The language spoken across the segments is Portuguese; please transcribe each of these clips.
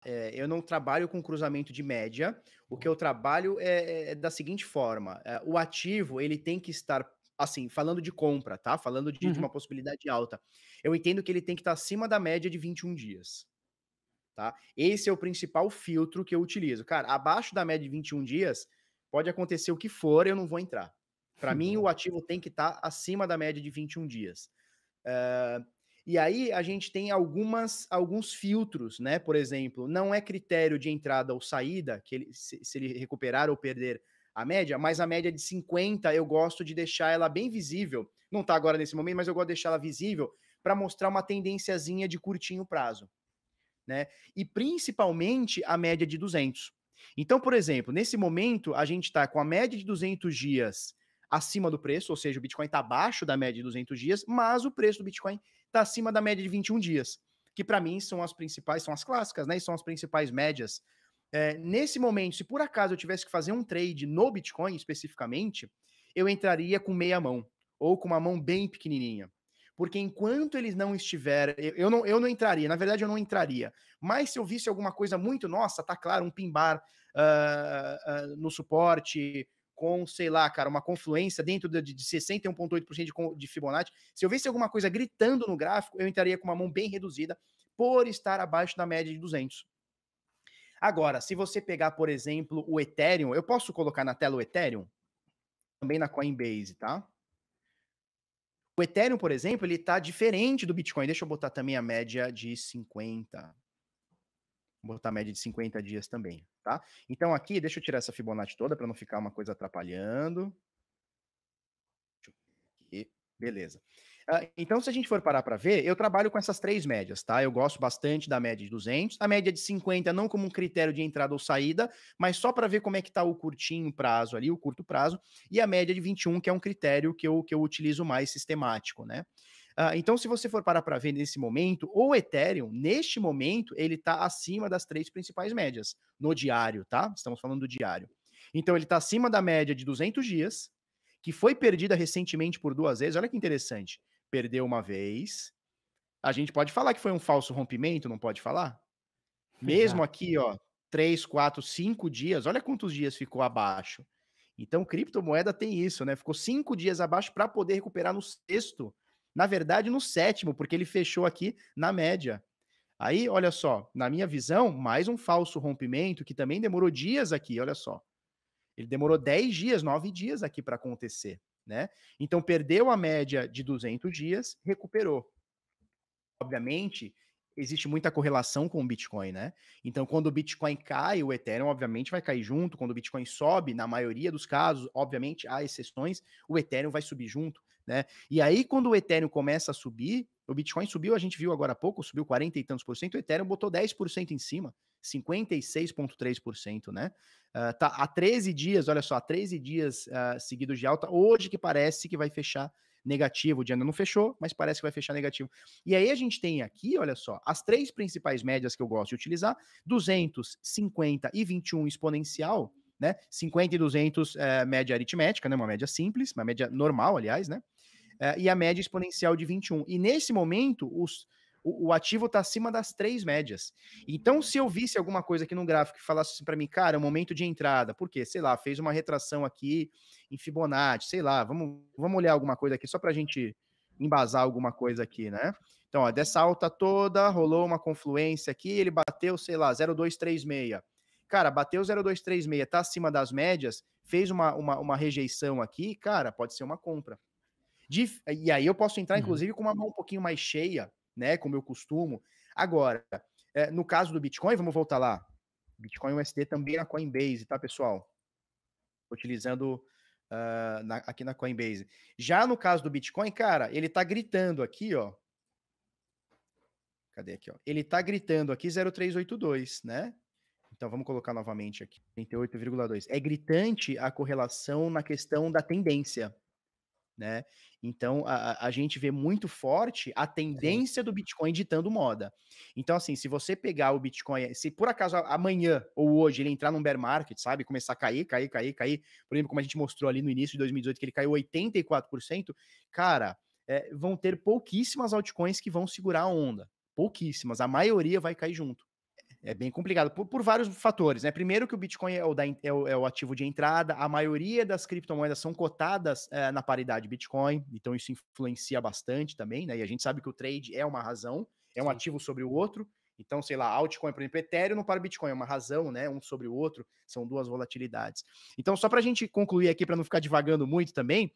Eu não trabalho com cruzamento de média. O que eu trabalho é da seguinte forma: o ativo ele tem que estar, assim, falando de compra, tá? Falando de Uhum. uma possibilidade alta. Eu entendo que ele tem que estar acima da média de 21 dias, tá? Esse é o principal filtro que eu utilizo. Cara, abaixo da média de 21 dias, pode acontecer o que for, eu não vou entrar. Para mim, o Boa. ativo tem que estar acima da média de 21 dias. E aí a gente tem alguns filtros, né? Por exemplo, não é critério de entrada ou saída, que se ele recuperar ou perder a média, mas a média de 50 eu gosto de deixar ela bem visível. Não está agora nesse momento, mas eu gosto de deixar ela visível para mostrar uma tendênciazinha de curtinho prazo, né? E principalmente a média de 200. Então, por exemplo, nesse momento a gente está com a média de 200 dias acima do preço, ou seja, o Bitcoin está abaixo da média de 200 dias, mas o preço do Bitcoin está acima da média de 21 dias, que para mim são as principais, são as clássicas, né? E são as principais médias. Nesse momento, se por acaso eu tivesse que fazer um trade no Bitcoin especificamente, eu entraria com meia mão ou com uma mão bem pequenininha. Porque enquanto eles não estiver, eu não entraria, na verdade eu não entraria. Mas se eu visse alguma coisa muito, nossa, tá claro, um pimbar no suporte, com, sei lá, cara, uma confluência dentro de 61,8% de Fibonacci, se eu visse alguma coisa gritando no gráfico, eu entraria com uma mão bem reduzida por estar abaixo da média de 200. Agora, se você pegar, por exemplo, o Ethereum, eu posso colocar na tela o Ethereum? Também na Coinbase, tá? O Ethereum, por exemplo, ele tá diferente do Bitcoin. Deixa eu botar também a média de 50. Vou botar a média de 50 dias também, tá? Então aqui, deixa eu tirar essa Fibonacci toda para não ficar uma coisa atrapalhando. Aqui, beleza. Então, se a gente for parar para ver, eu trabalho com essas três médias, tá? Eu gosto bastante da média de 200, a média de 50 não como um critério de entrada ou saída, mas só para ver como é que tá o curtinho prazo ali, o curto prazo, e a média de 21, que é um critério que eu utilizo mais sistemático, né? Então, se você for parar para ver nesse momento, o Ethereum, neste momento, ele está acima das três principais médias, no diário, tá? Estamos falando do diário. Então, ele está acima da média de 200 dias, que foi perdida recentemente por duas vezes. Olha que interessante. Perdeu uma vez. A gente pode falar que foi um falso rompimento, não pode falar? Mesmo Exato. aqui, ó, 3, 4, 5 dias, olha quantos dias ficou abaixo. Então, criptomoeda tem isso, né? Ficou 5 dias abaixo para poder recuperar no sexto. Na verdade, no sétimo, porque ele fechou aqui na média. Aí, olha só, na minha visão, mais um falso rompimento que também demorou dias aqui, olha só. Ele demorou 10 dias, 9 dias aqui para acontecer, né? Então, perdeu a média de 200 dias, recuperou. Obviamente, existe muita correlação com o Bitcoin, né? Então, quando o Bitcoin cai, o Ethereum, obviamente, vai cair junto. Quando o Bitcoin sobe, na maioria dos casos, obviamente, há exceções, o Ethereum vai subir junto, né? E aí, quando o Ethereum começa a subir, o Bitcoin subiu, a gente viu agora há pouco, subiu 40 e tantos por cento, o Ethereum botou 10% em cima, 56,3%, né? Tá há 13 dias, olha só, há 13 dias seguidos de alta, hoje que parece que vai fechar negativo, o dia ainda não fechou, mas parece que vai fechar negativo. E aí a gente tem aqui, olha só, as três principais médias que eu gosto de utilizar: 200, 50 e 21 exponencial, né? 50 e 200 média aritmética, né? Uma média simples, uma média normal, aliás, né? E a média exponencial de 21. E nesse momento, o ativo está acima das três médias. Então, se eu visse alguma coisa aqui no gráfico que falasse assim para mim, cara, é o momento de entrada, por quê? Sei lá, fez uma retração aqui em Fibonacci, sei lá, vamos olhar alguma coisa aqui só para a gente embasar alguma coisa aqui, né? Então, ó, dessa alta toda, rolou uma confluência aqui, ele bateu, sei lá, 0,236. Cara, bateu 0,236, tá acima das médias, fez uma rejeição aqui, cara, pode ser uma compra. E aí eu posso entrar, Uhum. inclusive, com uma mão um pouquinho mais cheia, né? Como eu costumo. Agora, no caso do Bitcoin, vamos voltar lá. Bitcoin USD também na Coinbase, tá, pessoal? Utilizando aqui na Coinbase. Já no caso do Bitcoin, cara, ele tá gritando aqui, ó. Cadê aqui, ó? Ele tá gritando aqui 0,382, né? Então vamos colocar novamente aqui, 38,2. É gritante a correlação na questão da tendência, né? Então a gente vê muito forte a Sim. tendência do Bitcoin ditando moda. Então, assim, se você pegar o Bitcoin, se por acaso amanhã ou hoje ele entrar num bear market, sabe, começar a cair, por exemplo, como a gente mostrou ali no início de 2018, que ele caiu 84%, cara, vão ter pouquíssimas altcoins que vão segurar a onda. Pouquíssimas. A maioria vai cair junto. É bem complicado por vários fatores, né? Primeiro que o Bitcoin é o ativo de entrada, a maioria das criptomoedas são cotadas na paridade Bitcoin, então isso influencia bastante também, né? E a gente sabe que o trade é uma razão, é um Sim. ativo sobre o outro. Então, sei lá, altcoin, por exemplo, Ethereum não para Bitcoin, é uma razão, né? Um sobre o outro, são duas volatilidades. Então, só para a gente concluir aqui, para não ficar divagando muito também,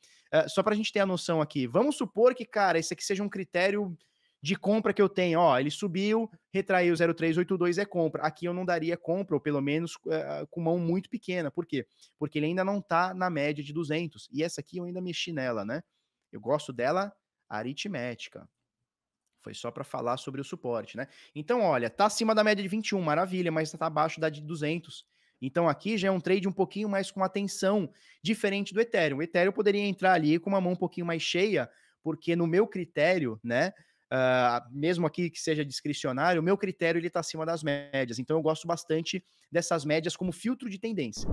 só para a gente ter a noção aqui, vamos supor que, cara, esse aqui seja um critério de compra que eu tenho, ó, ele subiu, retraiu 0,382 é compra. Aqui eu não daria compra, ou pelo menos com mão muito pequena. Por quê? Porque ele ainda não tá na média de 200. E essa aqui eu ainda mexi nela, né? Eu gosto dela aritmética. Foi só para falar sobre o suporte, né? Então, olha, tá acima da média de 21, maravilha, mas tá abaixo da de 200. Então aqui já é um trade um pouquinho mais com atenção, diferente do Ethereum. O Ethereum poderia entrar ali com uma mão um pouquinho mais cheia, porque no meu critério, né, mesmo aqui que seja discricionário, o meu critério ele tá acima das médias. Então eu gosto bastante dessas médias como filtro de tendência.